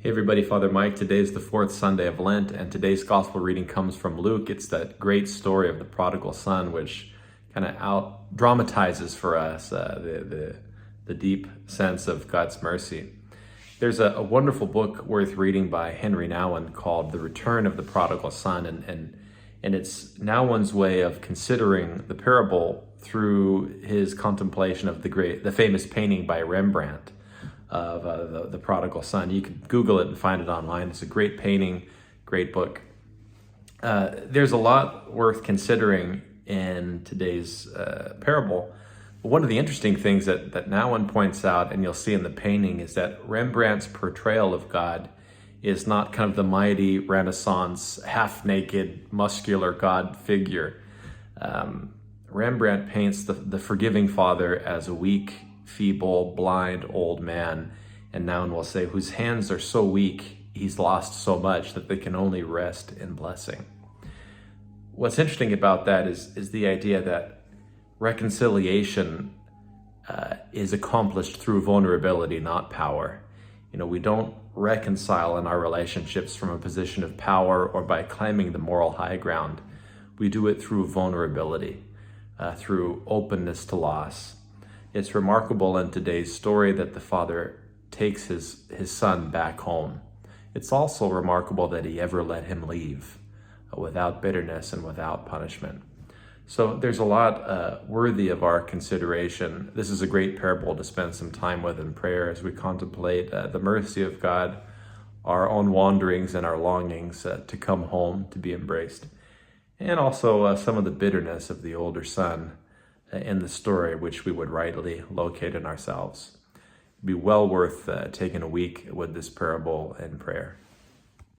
Hey everybody, Father Mike. Today is the fourth Sunday of Lent, and today's gospel reading comes from Luke. It's that great story of the prodigal son, which kind of out dramatizes for us the deep sense of God's mercy. There's a wonderful book worth reading by Henry Nouwen called The Return of the Prodigal Son, and it's Nouwen's way of considering the parable through his contemplation of the famous painting by Rembrandt of the prodigal son. You can Google it and find it online. It's a great painting, great book. There's a lot worth considering in today's parable. But one of the interesting things that Nouwen points out, and you'll see in the painting, is that Rembrandt's portrayal of God is not kind of the mighty Renaissance, half-naked, muscular God figure. Rembrandt paints the forgiving Father as a weak, feeble, blind old man, and Nouwen will say, whose hands are so weak, he's lost so much that they can only rest in blessing. What's interesting about that is the idea that reconciliation is accomplished through vulnerability, not power. We don't reconcile in our relationships from a position of power or by claiming the moral high ground. We do it through vulnerability, through openness to loss. It's remarkable in today's story that the father takes his son back home. It's also remarkable that he ever let him leave without bitterness and without punishment. So there's a lot worthy of our consideration. This is a great parable to spend some time with in prayer as we contemplate the mercy of God, our own wanderings and our longings to come home, to be embraced, and also some of the bitterness of the older son in the story, which we would rightly locate in ourselves. It'd be well worth taking a week with this parable in prayer.